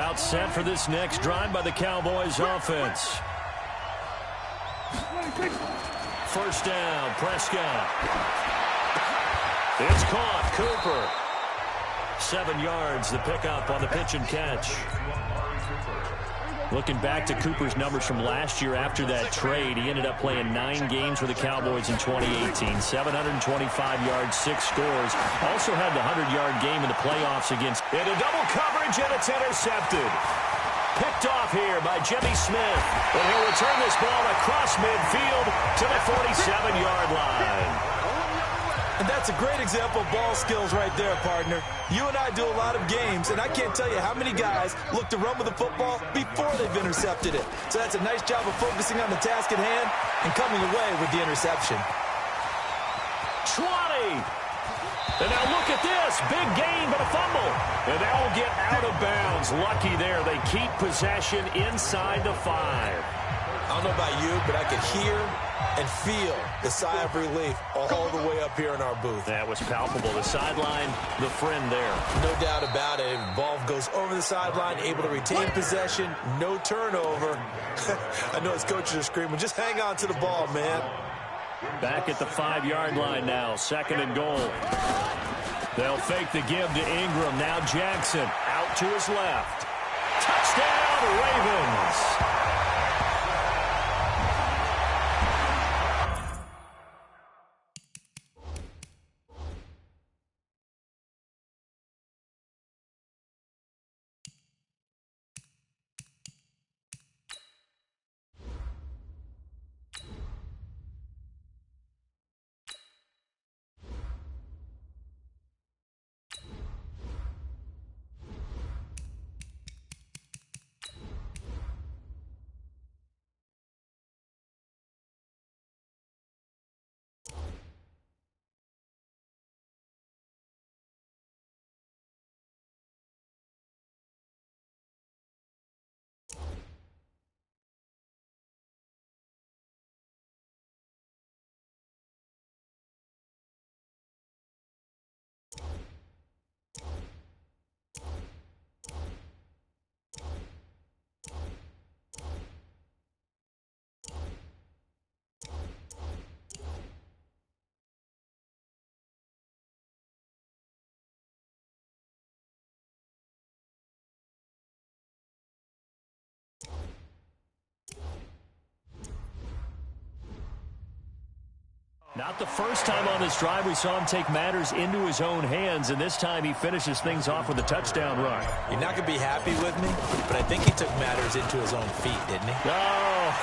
About set for this next drive by the Cowboys offense. First down, Prescott. It's caught, Cooper. 7 yards, the pickup on the pitch and catch. Looking back to Cooper's numbers from last year after that trade, he ended up playing 9 games for the Cowboys in 2018. 725 yards, 6 scores. Also had the 100-yard game in the playoffs against... Into double coverage, and it's intercepted. Picked off here by Jimmy Smith. And he'll return this ball across midfield to the 47-yard line. And that's a great example of ball skills right there, partner. You and I do a lot of games, and I can't tell you how many guys look to run with the football before they've intercepted it. So that's a nice job of focusing on the task at hand and coming away with the interception. 20. And now look at this. Big gain, but a fumble. And that will get out of bounds. Lucky there. They keep possession inside the 5. I don't know about you, but I could hear and feel the sigh of relief all the way up here in our booth. That was palpable. The sideline, the friend there. No doubt about it. Ball goes over the sideline, able to retain possession, no turnover. I know his coaches are screaming, just hang on to the ball, man. Back at the 5-yard line now, 2nd and goal. They'll fake the give to Ingram. Now Jackson out to his left. Touchdown, Ravens. Not the first time on this drive we saw him take matters into his own hands, and this time he finishes things off with a touchdown run. You're not going to be happy with me, but I think he took matters into his own feet, didn't he? Oh,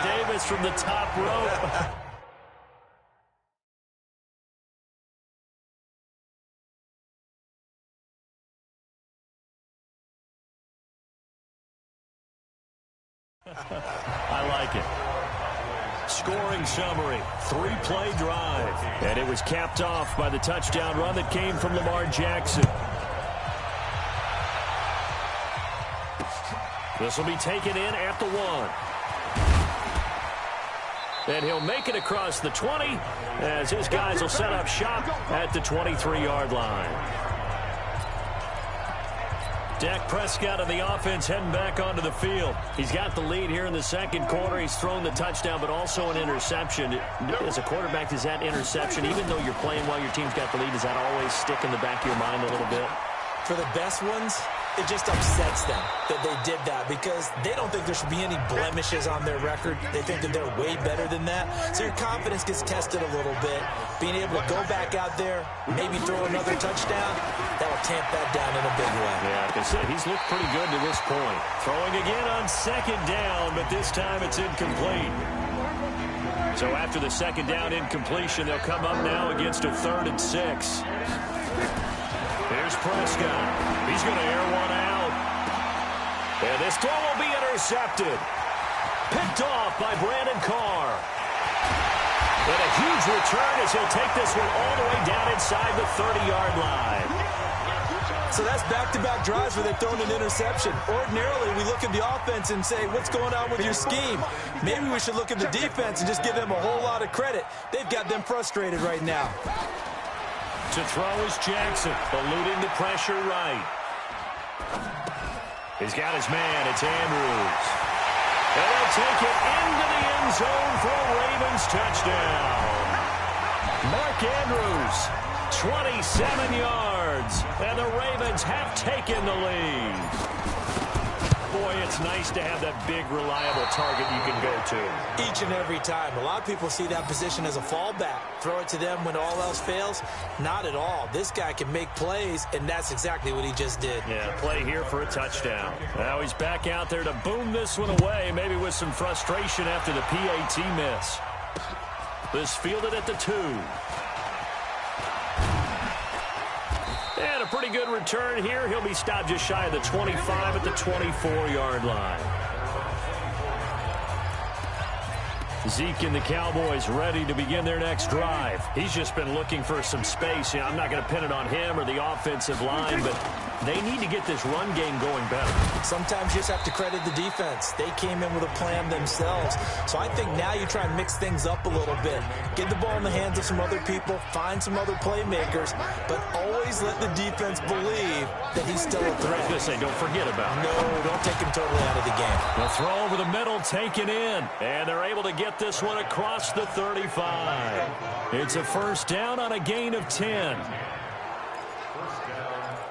Davis from the top rope. I like it. Scoring summary, 3-play drive. And it was capped off by the touchdown run that came from Lamar Jackson. This will be taken in at the 1. And he'll make it across the 20 as his guys will set up shop at the 23-yard line. Dak Prescott of the offense heading back onto the field. He's got the lead here in the second quarter. He's thrown the touchdown, but also an interception. As a quarterback, does that interception, even though you're playing while your team's got the lead, does that always stick in the back of your mind a little bit? For the best ones, it just upsets them that they did that because they don't think there should be any blemishes on their record. They think that they're way better than that. So your confidence gets tested a little bit. Being able to go back out there, maybe throw another touchdown, that will tamp that down in a big way. Yeah, like I said, he's looked pretty good to this point. Throwing again on 2nd down, but this time it's incomplete. So after the 2nd down incompletion, they'll come up now against a 3rd and 6. Here's Prescott. He's going to air one out. And this throw will be intercepted. Picked off by Brandon Carr. And a huge return as he'll take this one all the way down inside the 30-yard line. So that's back-to-back drives where they've thrown an interception. Ordinarily, we look at the offense and say, what's going on with your scheme? Maybe we should look at the defense and just give them a whole lot of credit. They've got them frustrated right now. To throw is Jackson, eluding the pressure right. He's got his man. It's Andrews. And they'll take it into the end zone for a Ravens touchdown. Mark Andrews, 27 yards. And the Ravens have taken the lead. Boy, it's nice to have that big, reliable target you can go to. Each and every time. A lot of people see that position as a fallback. Throw it to them when all else fails. Not at all. This guy can make plays, and that's exactly what he just did. Yeah, play here for a touchdown. Now he's back out there to boom this one away, maybe with some frustration after the PAT miss. This fielded at the 2. And a pretty good return here. He'll be stopped just shy of the 25 at the 24-yard line. Zeke and the Cowboys ready to begin their next drive. He's just been looking for some space. You know, I'm not going to pin it on him or the offensive line, but they need to get this run game going better. Sometimes you just have to credit the defense. They came in with a plan themselves. So I think now you try and mix things up a little bit. Get the ball in the hands of some other people, find some other playmakers, but always let the defense believe that he's still a threat. I was going to say, don't forget about it. No, don't take him totally out of the game. The throw over the middle, taken in, and they're able to get this one across the 35. It's a first down on a gain of 10.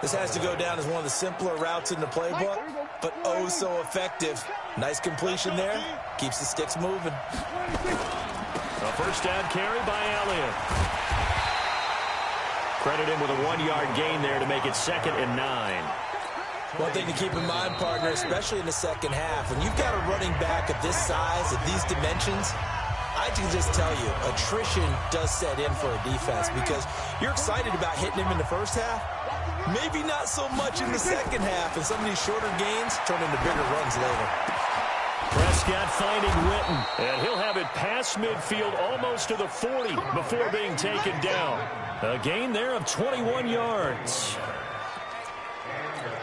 This has to go down as one of the simpler routes in the playbook, but oh so effective. Nice completion there. Keeps the sticks moving. A first down carry by Elliott. Credit him with a 1-yard gain there to make it 2nd and 9. One thing to keep in mind, partner, especially in the second half, when you've got a running back of this size, of these dimensions, I can just tell you, attrition does set in for a defense because you're excited about hitting him in the first half. Maybe not so much in the second half, and some of these shorter gains turn into bigger runs later. Prescott finding Witten, and he'll have it past midfield almost to the 40 before being taken down. A gain there of 21 yards.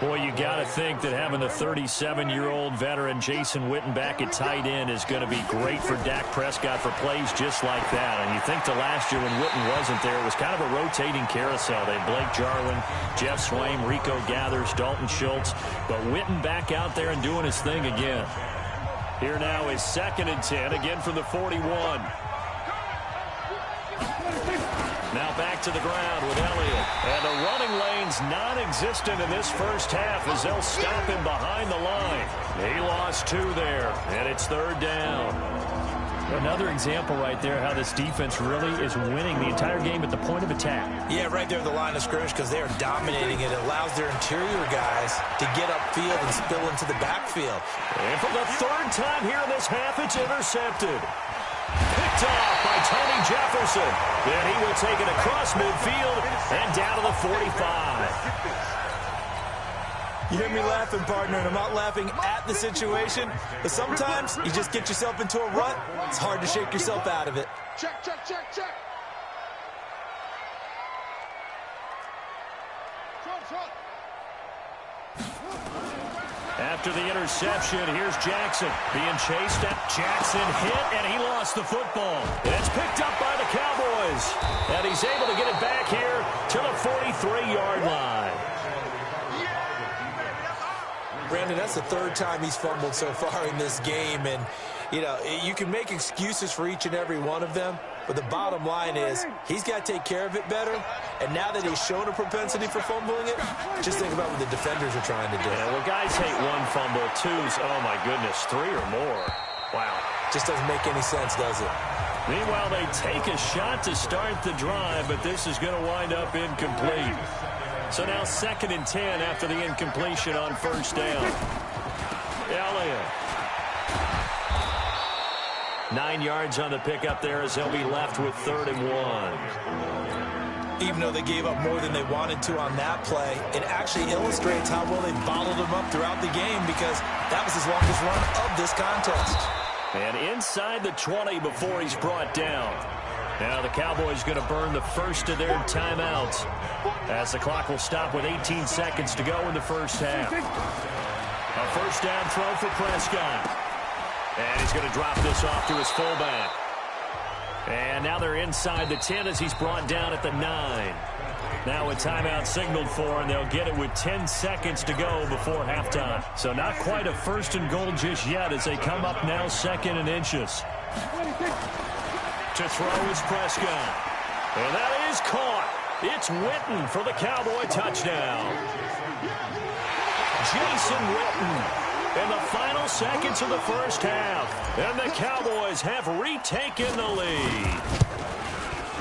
Boy, you got to think that having the 37-year-old veteran Jason Witten back at tight end is going to be great for Dak Prescott for plays just like that. And you think to last year when Witten wasn't there, it was kind of a rotating carousel. They had Blake Jarwin, Jeff Swaim, Rico Gathers, Dalton Schultz. But Witten back out there and doing his thing again. Here now is 2nd and 10, again from the 41. Now back to the ground with Elliott. And the running lane's non-existent in this first half as they'll stop him behind the line. He lost 2 there, and it's 3rd down. Another example right there how this defense really is winning the entire game at the point of attack. Yeah, right there at the line of scrimmage because they are dominating it. It allows their interior guys to get upfield and spill into the backfield. And for the 3rd time here in this half, it's intercepted. Picked off by Tony Jefferson. Then he will take it across midfield and down to the 45. You hear me laughing, partner, and I'm not laughing at the situation, but sometimes you just get yourself into a rut. It's hard to shake yourself out of it. Check, check, check, check. After the interception, here's Jackson being chased at. Jackson hit, and he lost the football. And it's picked up by the Cowboys. And he's able to get it back here to the 43-yard line. Brandon, that's the 3rd time he's fumbled so far in this game. And, you know, you can make excuses for each and every one of them. But the bottom line is he's got to take care of it better. And now that he's shown a propensity for fumbling it, just think about what the defenders are trying to do. Yeah, well, guys hate 1 fumble, 2's, oh, my goodness, 3 or more. Wow. Just doesn't make any sense, does it? Meanwhile, they take a shot to start the drive, but this is going to wind up incomplete. So now 2nd and 10 after the incompletion on 1st down. Elliott. 9 yards on the pickup there as they'll be left with 3rd and 1. Even though they gave up more than they wanted to on that play, it actually illustrates how well they bottled them up throughout the game because that was his longest run of this contest. And inside the 20 before he's brought down. Now the Cowboys going to burn the first of their timeouts as the clock will stop with 18 seconds to go in the first half. A first down throw for Prescott. And he's going to drop this off to his fullback. And now they're inside the 10 as he's brought down at the 9. Now a timeout signaled for, and they'll get it with 10 seconds to go before halftime. So not quite a first and goal just yet as they come up now second and inches. To throw is Prescott. And that is caught. It's Witten for the Cowboy touchdown. Jason Witten in the final seconds of the first half. And the Cowboys have retaken the lead.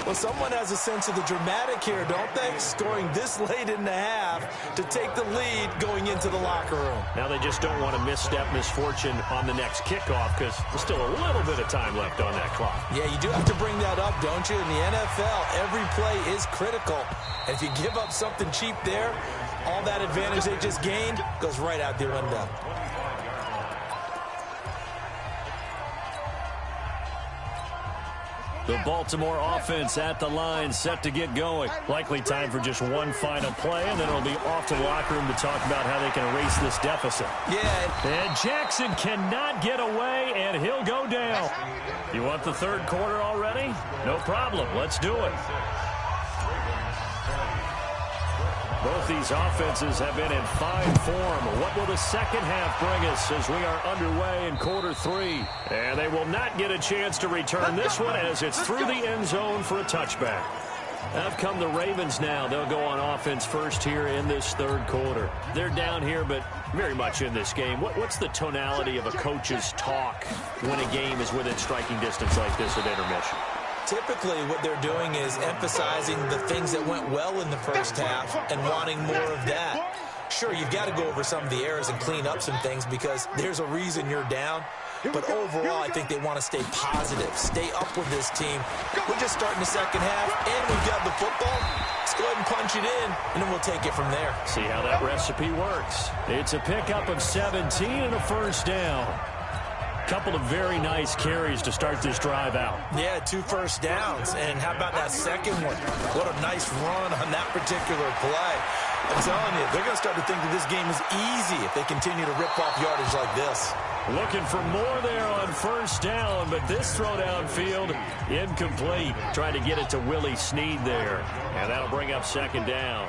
Well, someone has a sense of the dramatic here, don't they? Scoring this late in the half to take the lead going into the locker room. Now they just don't want to misstep misfortune on the next kickoff because there's still a little bit of time left on that clock. Yeah, you do have to bring that up, don't you? In the NFL, every play is critical. And if you give up something cheap there, all that advantage they just gained goes right out the window. The Baltimore offense at the line, set to get going. Likely time for just one final play, and then it'll be off to the locker room to talk about how they can erase this deficit. Yeah. And Jackson cannot get away, and he'll go down. You want the third quarter already? No problem. Let's do it. Both these offenses have been in fine form. What will the second half bring us as we are underway in quarter three? And they will not get a chance to return this one as it's through the end zone for a touchback. Out come the Ravens now. They'll go on offense first here in this third quarter. They're down here, but very much in this game. What's the tonality of a coach's talk when a game is within striking distance like this at intermission? Typically, what they're doing is emphasizing the things that went well in the first half and wanting more of that. Sure, you've got to go over some of the errors and clean up some things because there's a reason you're down. But overall, I think they want to stay positive, stay up with this team. We're just starting the second half, and we've got the football. Let's go ahead and punch it in, and then we'll take it from there. See how that recipe works. It's a pickup of 17 and a first down. Couple of very nice carries to start this drive out. Yeah, 2 first downs. And how about that second one? What a nice run on that particular play. I'm telling you, they're going to start to think that this game is easy if they continue to rip off yardage like this. Looking for more there on first down, but this throw downfield incomplete. Trying to get it to Willie Snead there. And that'll bring up second down.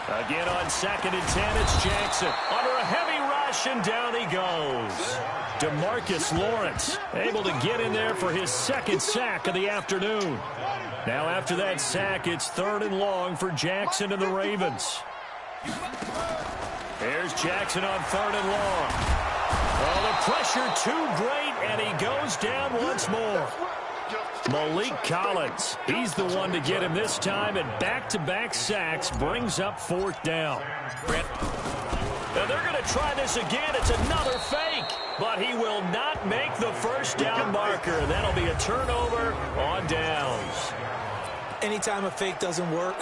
Again on second and 10, it's Jackson. Under a heavy rush, and down he goes. DeMarcus Lawrence able to get in there for his second sack of the afternoon. Now after that sack, it's third and long for Jackson and the Ravens. Here's Jackson on third and long. Oh, the pressure too great, and he goes down once more. Malik Collins, he's the one to get him this time, and back-to-back sacks brings up fourth down. Now they're going to try this again. It's another fake, but he will not make the first down marker. That'll be a turnover on downs. Anytime a fake doesn't work,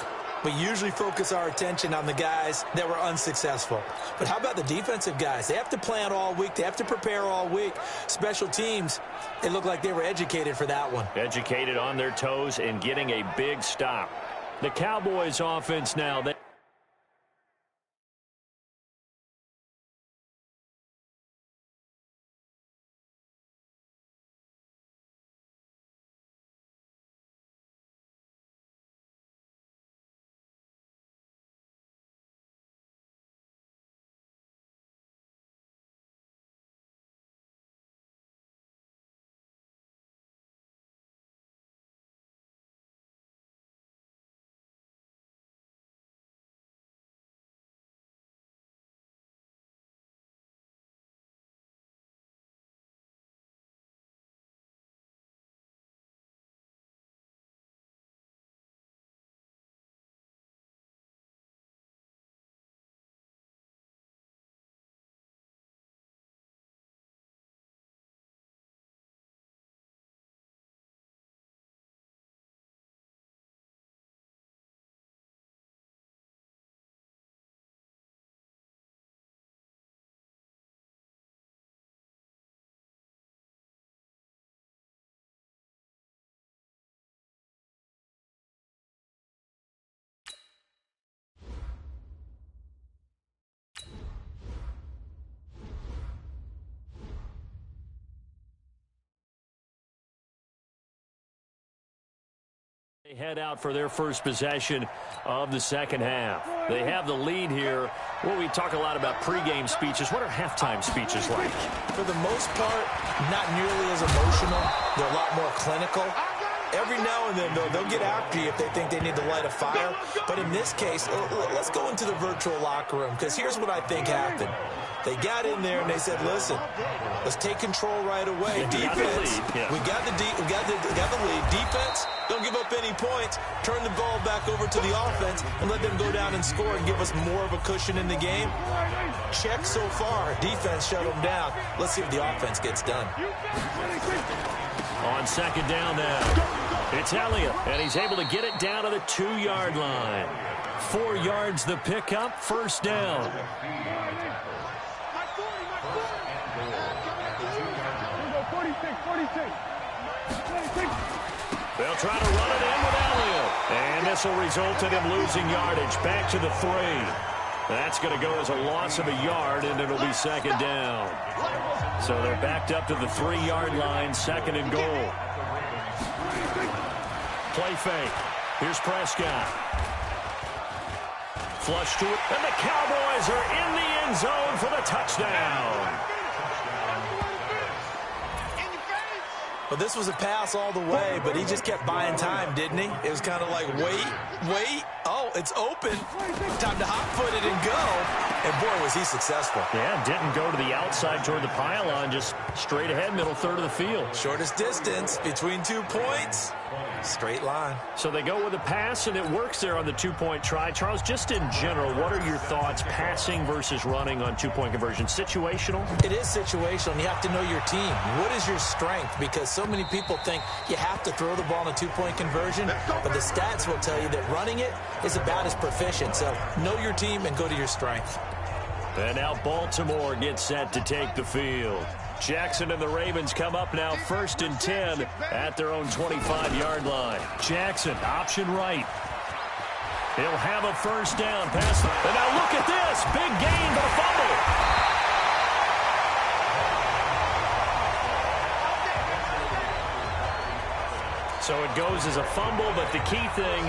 we usually focus our attention on the guys that were unsuccessful. But how about the defensive guys? They have to plan all week. They have to prepare all week. Special teams, it looked like they were educated for that one. Educated on their toes and getting a big stop. The Cowboys offense now, They head out for their first possession of the second half. They have the lead here. Well, we talk a lot about pregame speeches. What are halftime speeches like? For the most part, not nearly as emotional. They're a lot more clinical. Every now and then, though, they'll get after you if they think they need to light a fire. But in this case, let's go into the virtual locker room, because here's what I think happened. They got in there and they said, listen, let's take control right away. Defense, we got the lead. Defense, don't give up any points. Turn the ball back over to the offense and let them go down and score and give us more of a cushion in the game. Check so far. Defense shut them down. Let's see if the offense gets done. On second down now, it's Elliott, and he's able to get it down to the 2-yard line. 4 yards the pickup, first down. They'll try to run it in with Elliott, and this will result in him losing yardage back to the 3. That's going to go as a loss of a yard, and it'll be second down. So they're backed up to the 3-yard line, second and goal. Play fake. Here's Prescott. Flush to it, and the Cowboys are in the end zone for the touchdown. Well, this was a pass all the way, but he just kept buying time, didn't he? It was kind of like, wait. Oh, it's open. Time to hot-foot it and go. And, boy, was he successful. Yeah, didn't go to the outside toward the pylon, just straight ahead, middle third of the field. Shortest distance between 2 points. Straight line. So they go with a pass, and it works there on the 2-point try. Charles, just in general, what are your thoughts passing versus running on 2-point conversion? Situational? It is situational, and you have to know your team. What is your strength? Because so many people think you have to throw the ball in a 2-point conversion, but the stats will tell you that running it is about as proficient. So know your team and go to your strength. And now Baltimore gets set to take the field. Jackson and the Ravens come up now first and 10 at their own 25-yard line. Jackson, option right. He'll have a first down pass. And now look at this. Big gain, but a fumble. So it goes as a fumble, but the key thing,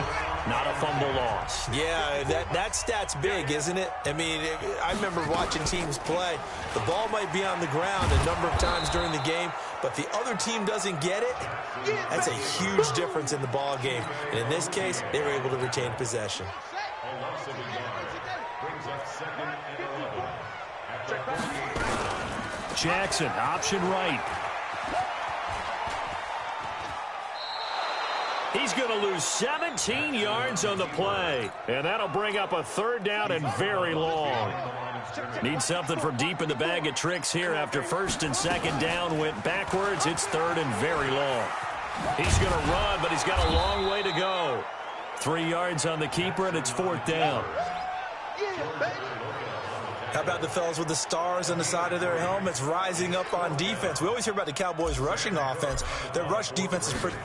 not a fumble loss. Yeah, that stat's big, isn't it? I mean, I remember watching teams play. The ball might be on the ground a number of times during the game, but the other team doesn't get it. That's a huge difference in the ball game. And in this case, they were able to retain possession. Jackson, option right. He's going to lose 17 yards on the play, and that'll bring up a third down and very long. Need something from deep in the bag of tricks here after first and second down went backwards. It's third and very long. He's going to run, but he's got a long way to go. 3 yards on the keeper, and it's fourth down. How about the fellas with the stars on the side of their helmets rising up on defense? We always hear about the Cowboys' rushing offense. Their rush defense is pretty...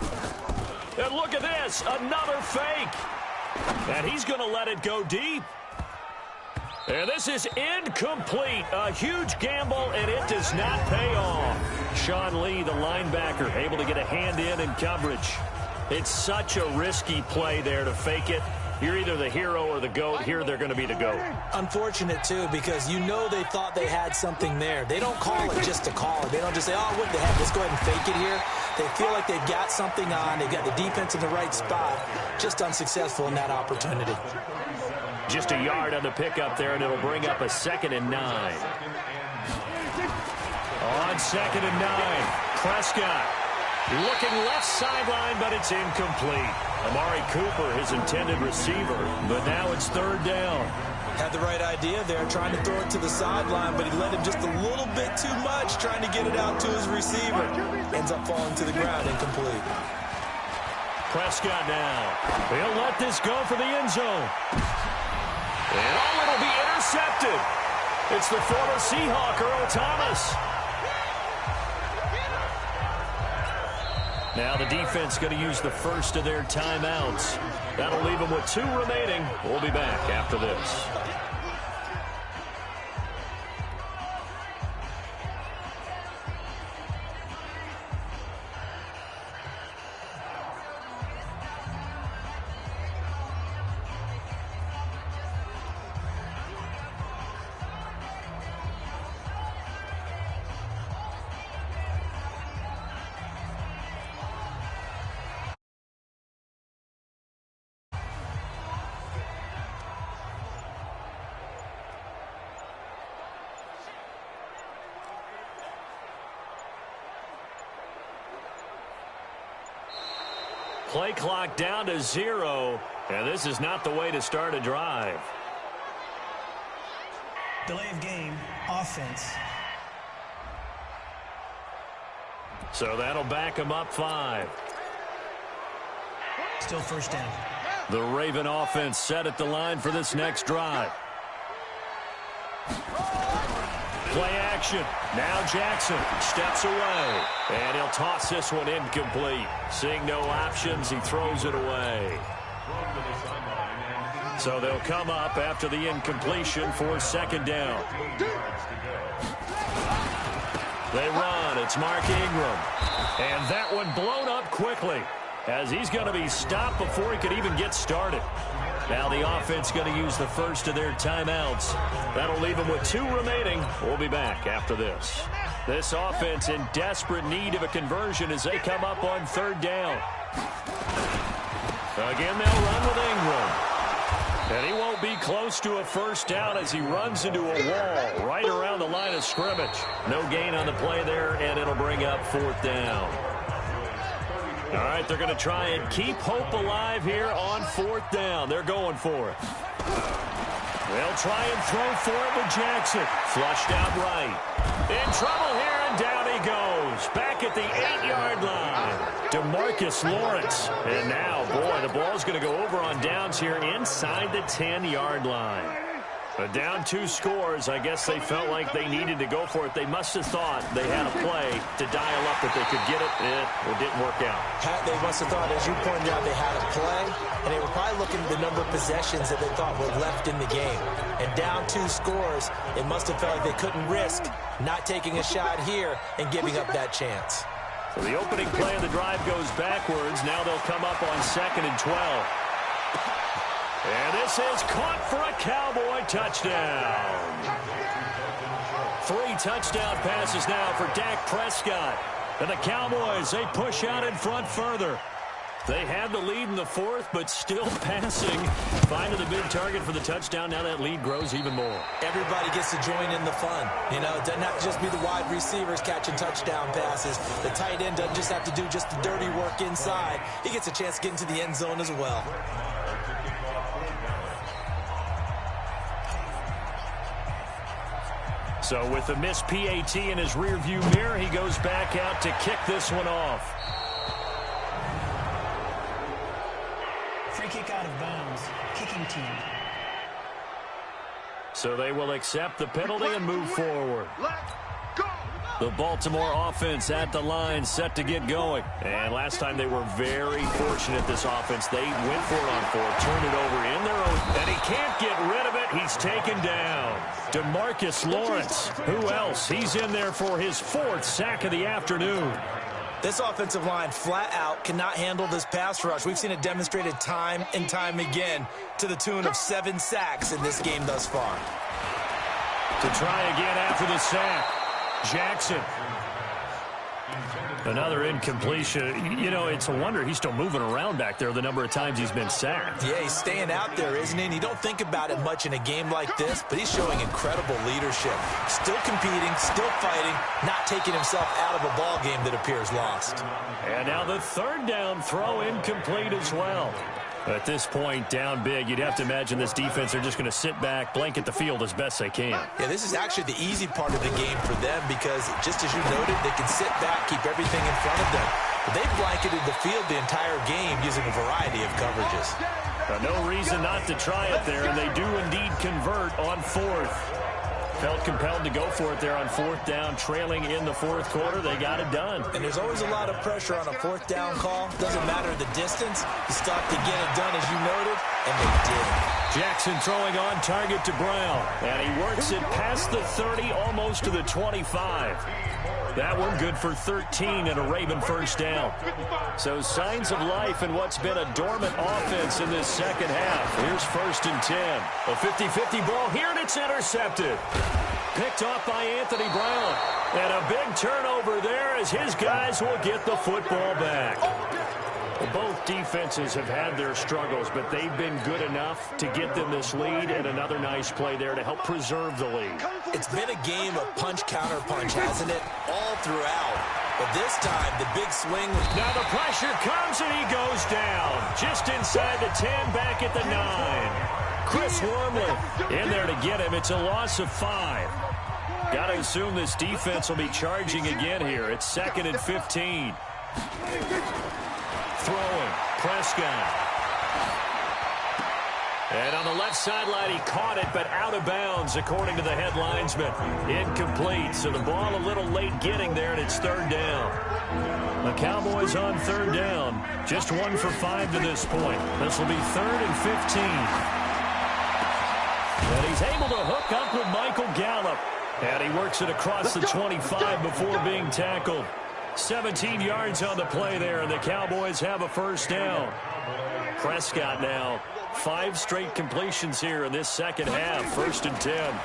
And look at this, another fake. And he's going to let it go deep. And this is incomplete. A huge gamble, and it does not pay off. Sean Lee, the linebacker, able to get a hand in coverage. It's such a risky play there to fake it. You're either the hero or the GOAT. Here they're going to be the GOAT. Unfortunate, too, because you know they thought they had something there. They don't call it just to call it. They don't just say, oh, what the heck, let's go ahead and fake it here. They feel like they've got something on. They've got the defense in the right spot. Just unsuccessful in that opportunity. Just a yard on the pickup there, and it'll bring up a 2nd and 9. On 2nd and 9, Prescott looking left sideline, but it's incomplete. Amari Cooper, his intended receiver, but now it's third down. Had the right idea there, trying to throw it to the sideline, but he let him just a little bit too much, trying to get it out to his receiver. Ends up falling to the ground, incomplete. Prescott now. He'll let this go for the end zone. And it'll be intercepted. It's the former Seahawk, Earl Thomas. Now the defense going to use the first of their timeouts. That'll leave them with 2 remaining. We'll be back after this. Play clock down to 0, and this is not the way to start a drive. Delay of game, offense. So that'll back him up 5. Still first down. The Raven offense set at the line for this next drive. Play action. Now Jackson steps away. And he'll toss this one incomplete. Seeing no options, he throws it away. So they'll come up after the incompletion for second down. They run. It's Mark Ingram. And that one blown up quickly, as he's going to be stopped before he could even get started. Now the offense going to use the first of their timeouts. That'll leave them with 2 remaining. We'll be back after this. This offense in desperate need of a conversion as they come up on third down. Again, they'll run with Ingram. And he won't be close to a first down as he runs into a wall right around the line of scrimmage. No gain on the play there, and it'll bring up fourth down. All right, they're going to try and keep hope alive here on fourth down. They're going for it. They'll try and throw for it with Jackson. Flushed out right. In trouble here, and down he goes. Back at the 8-yard line. DeMarcus Lawrence. And now, boy, the ball's going to go over on downs here inside the 10-yard line. But down 2 scores, I guess they felt like they needed to go for it. They must have thought they had a play to dial up that they could get it. It didn't work out. They must have thought, as you pointed out, they had a play, and they were probably looking at the number of possessions that they thought were left in the game. And down 2 scores, it must have felt like they couldn't risk not taking a shot here and giving up that chance. So the opening play of the drive goes backwards. Now they'll come up on 2nd and 12. And this is caught for a Cowboy touchdown. 3 touchdown passes now for Dak Prescott. And the Cowboys, they push out in front further. They had the lead in the 4th, but still passing. Finding the big target for the touchdown. Now that lead grows even more. Everybody gets to join in the fun. You know, it doesn't have to just be the wide receivers catching touchdown passes. The tight end doesn't just have to do just the dirty work inside. He gets a chance to get into the end zone as well. So with the missed PAT in his rearview mirror, he goes back out to kick this one off. Free kick out of bounds. Kicking team. So they will accept the penalty and move forward. The Baltimore offense at the line, set to get going. And last time they were very fortunate, this offense. They went for it on 4th, turned it over in their own. And he can't get rid of it. He's taken down. DeMarcus Lawrence. Who else? He's in there for his 4th sack of the afternoon. This offensive line flat out cannot handle this pass rush. We've seen it demonstrated time and time again to the tune of 7 sacks in this game thus far. To try again after the sack. Jackson. Another incompletion. You know, it's a wonder he's still moving around back there the number of times he's been sacked. Yeah, he's staying out there, isn't he? And you don't think about it much in a game like this, but he's showing incredible leadership. Still competing, still fighting, not taking himself out of a ball game that appears lost. And now the 3rd down throw incomplete as well. At this point, down big, you'd have to imagine this defense are just going to sit back, blanket the field as best they can. Yeah, this is actually the easy part of the game for them because, just as you noted, they can sit back, keep everything in front of them. But they blanketed the field the entire game using a variety of coverages. No reason not to try it there, and they do indeed convert on 4th. Felt compelled to go for it there on 4th down, trailing in the 4th quarter. They got it done. And there's always a lot of pressure on a 4th down call. Doesn't matter the distance. You stop to get it done, as you noted, and they did. Jackson throwing on target to Brown. And he works it past the 30, almost to the 25. That one good for 13 and a Raven first down. So signs of life in what's been a dormant offense in this second half. Here's 1st and 10. A 50-50 ball here, and it's intercepted. Picked off by Anthony Brown. And a big turnover there as his guys will get the football back. Well, both defenses have had their struggles, but they've been good enough to get them this lead, and another nice play there to help preserve the lead. It's been a game of punch-counter-punch, hasn't it? All throughout. But this time, the big swing. Now the pressure comes, and he goes down. Just inside the 10, back at the 9. Chris Wormley in there to get him. It's a loss of 5. Got to assume this defense will be charging again here. It's 2nd and 15. Throwing. Prescott. And on the left sideline, he caught it, but out of bounds, according to the head linesman. Incomplete, so the ball a little late getting there, and it's 3rd down. The Cowboys on 3rd down. Just 1 for 5 to this point. This will be 3rd and 15. And he's able to hook up with Michael Gallup. And he works it across the 25 before being tackled. 17 yards on the play there, and the Cowboys have a 1st down. Prescott now. 5 straight completions here in this second half. 1st and 10.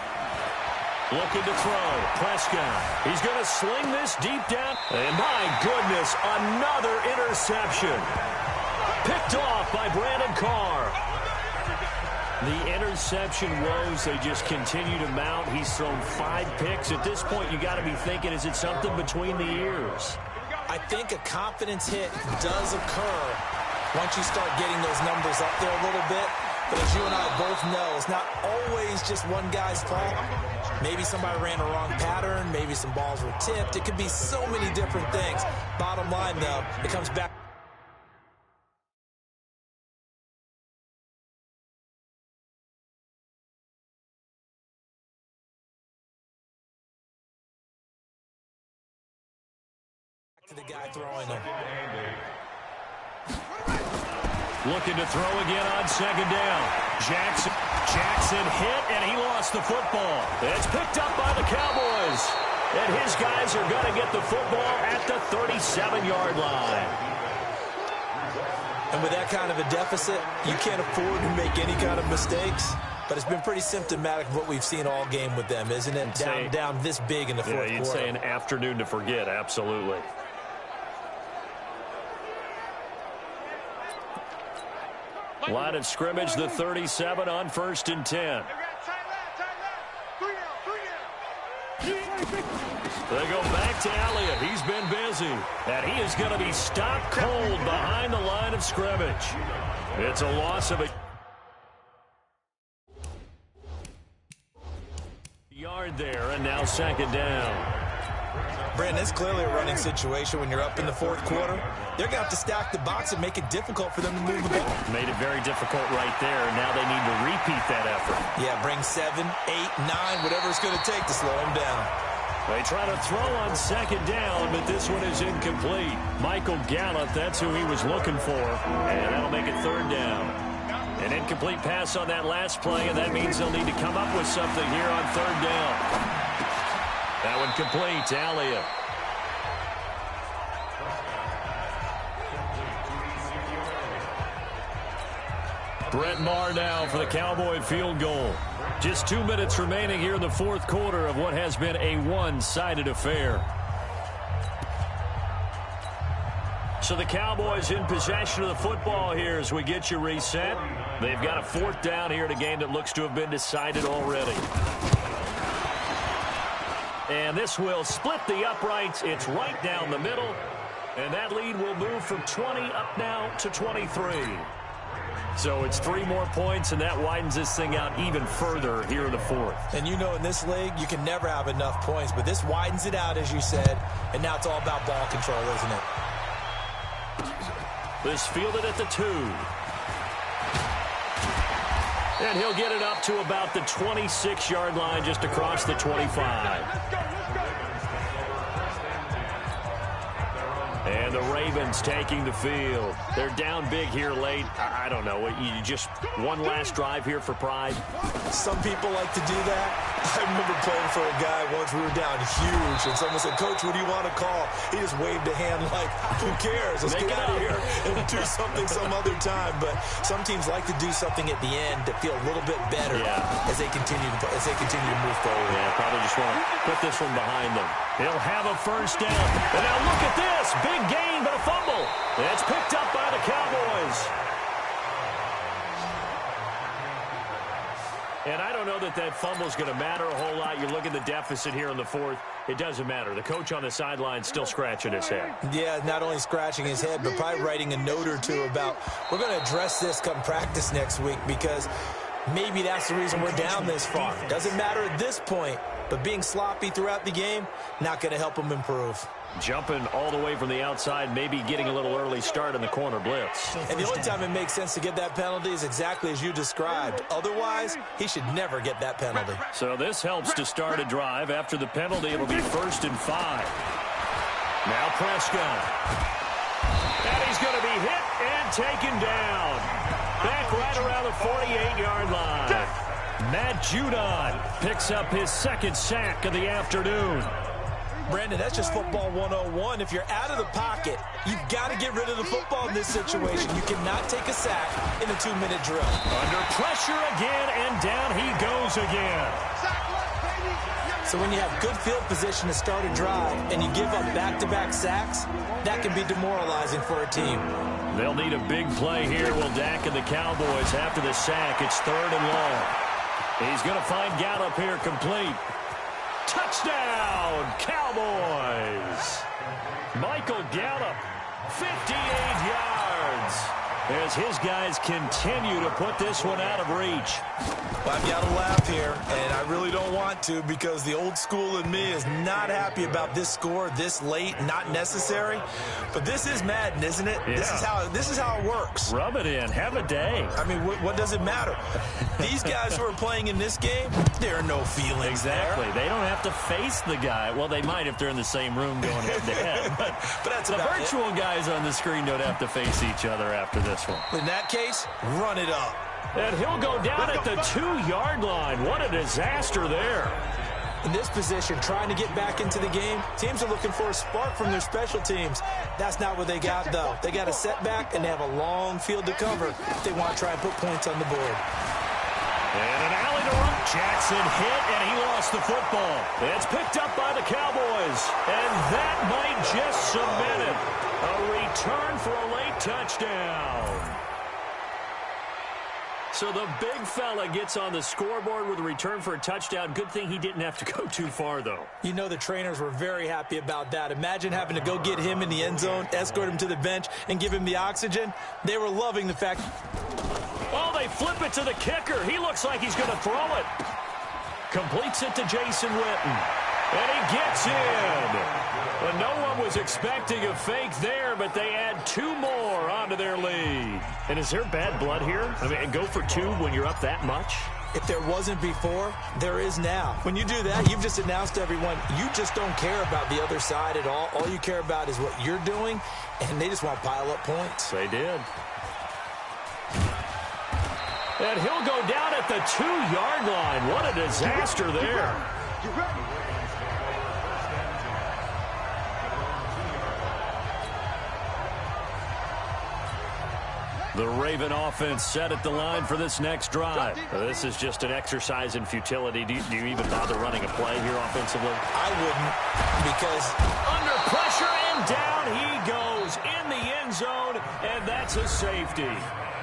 Looking to throw. Prescott. He's going to sling this deep down. And my goodness, another interception. Picked off by Brandon Carr. The interception woes, they just continue to mount. He's thrown 5 picks. At this point, you got to be thinking, is it something between the ears? I think a confidence hit does occur once you start getting those numbers up there a little bit. But as you and I both know, it's not always just one guy's fault. Maybe somebody ran a wrong pattern. Maybe some balls were tipped. It could be so many different things. Bottom line, though, it comes back to the guy throwing them. Looking to throw again on 2nd down. Jackson hit, and he lost the football. It's picked up by the Cowboys. And his guys are going to get the football at the 37-yard line. And with that kind of a deficit, you can't afford to make any kind of mistakes. But it's been pretty symptomatic of what we've seen all game with them, isn't it? Down this big in the fourth quarter. You'd say an afternoon to forget, absolutely. Line of scrimmage, the 37 on 1st and 10. They go back to Elliott. He's been busy. And he is going to be stopped cold behind the line of scrimmage. It's a loss of a yard there, and now 2nd down. Brandon, it's clearly a running situation when you're up in the fourth quarter. They're going to have to stack the box and make it difficult for them to move the ball. Made it very difficult right there. Now they need to repeat that effort. Yeah, bring 7, 8, 9, whatever it's going to take to slow him down. They try to throw on 2nd down, but this one is incomplete. Michael Gallup, that's who he was looking for. And that'll make it 3rd down. An incomplete pass on that last play, and that means they'll need to come up with something here on 3rd down. That one complete to Elliott. Brett Maher now for the Cowboy field goal. Just 2 minutes remaining here in the fourth quarter of what has been a one-sided affair. So the Cowboys in possession of the football here as we get you reset. They've got a 4th down here in a game that looks to have been decided already. And this will split the uprights. It's right down the middle. And that lead will move from 20 up now to 23. So it's 3 more points, and that widens this thing out even further here in the fourth. And you know in this league, you can never have enough points, but this widens it out, as you said, and now it's all about ball control, isn't it? This fielded at the 2. And he'll get it up to about the 26-yard line, just across the 25. And the Ravens taking the field. They're down big here late. I don't know. You just one last drive here for pride? Some people like to do that. I remember playing for a guy once. We were down huge, and someone said, "Coach, what do you want to call?" He just waved a hand like, who cares? Let's get out of here and do something some other time. But some teams like to do something at the end to feel a little bit better as they continue to move forward. Yeah, probably just want to put this one behind them. He'll have a 1st down. And now look at this. Big gain, but a fumble. It's picked up by the Cowboys. And I don't know that that fumble is going to matter a whole lot. You look at the deficit here in the fourth. It doesn't matter. The coach on the sideline still scratching his head. Yeah, not only scratching his head, but probably writing a note or two about, we're going to address this come practice next week, because maybe that's the reason we're down this far. Doesn't matter at this point, but being sloppy throughout the game, not going to help them improve. Jumping all the way from the outside, maybe getting a little early start in the corner blitz. And the only time it makes sense to get that penalty is exactly as you described. Otherwise, he should never get that penalty. So this helps to start a drive. After the penalty, it'll be 1st and 5. Now Prescott. And he's going to be hit and taken down. Back right around the 48-yard line. Matt Judon picks up his 2nd sack of the afternoon. Brandon, that's just football 101. If you're out of the pocket, you've got to get rid of the football in this situation. You cannot take a sack in a 2-minute drill. Under pressure again, and down he goes again. So when you have good field position to start a drive and you give up back-to-back sacks, that can be demoralizing for a team. They'll need a big play here. Will Dak and the Cowboys after the sack. It's 3rd and long. He's going to find Gallup here complete. Touchdown, Cowboys! Michael Gallup, 58 yards, as his guys continue to put this one out of reach. Well, I've got to laugh here, and I really don't want to, because the old school in me is not happy about this score this late, not necessary. But this is Madden, isn't it? Yeah. This is how it works. Rub it in. Have a day. I mean, what does it matter? These guys who are playing in this game, there are no feelings Exactly. there. They don't have to face the guy. Well, they might if they're in the same room going head-to-head. But that's the about virtual guys on the screen don't have to face each other after this one. In that case, run it up. And he'll go down at the 2-yard line. What a disaster there. In this position, trying to get back into the game, teams are looking for a spark from their special teams. That's not what they got, though. They got a setback, and they have a long field to cover if they want to try and put points on the board. And an alley to run. Jackson hit, and he lost the football. It's picked up by the Cowboys, and that might just cement it. A return for a late touchdown. So the big fella gets on the scoreboard with a return for a touchdown. Good thing he didn't have to go too far, though. You know the trainers were very happy about that. Imagine having to go get him in the end zone, escort him to the bench, and give him the oxygen. They were loving the fact. Oh, they flip it to the kicker. He looks like he's going to throw it. Completes it to Jason Witten. And he gets in. And no one was expecting a fake there, but they add 2 more onto their lead. And is there bad blood here? I mean, go for 2 when you're up that much? If there wasn't before, there is now. When you do that, you've just announced to everyone, you just don't care about the other side at all. All you care about is what you're doing, and they just want to pile up points. They did. And he'll go down at the 2-yard line. What a disaster there. The Raven offense set at the line for this next drive. This is just an exercise in futility. Do you even bother running a play here offensively? I wouldn't, because under pressure, and down he goes in the end zone, and that's a safety.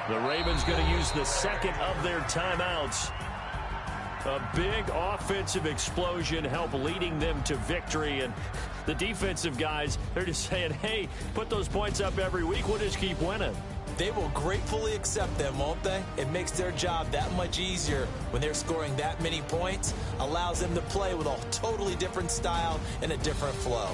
The Ravens going to use the 2nd of their timeouts. A big offensive explosion help leading them to victory, and the defensive guys, they're just saying, hey, put those points up every week, we'll just keep winning. They will gratefully accept them, won't they? It makes their job that much easier when they're scoring that many points. Allows them to play with a totally different style and a different flow.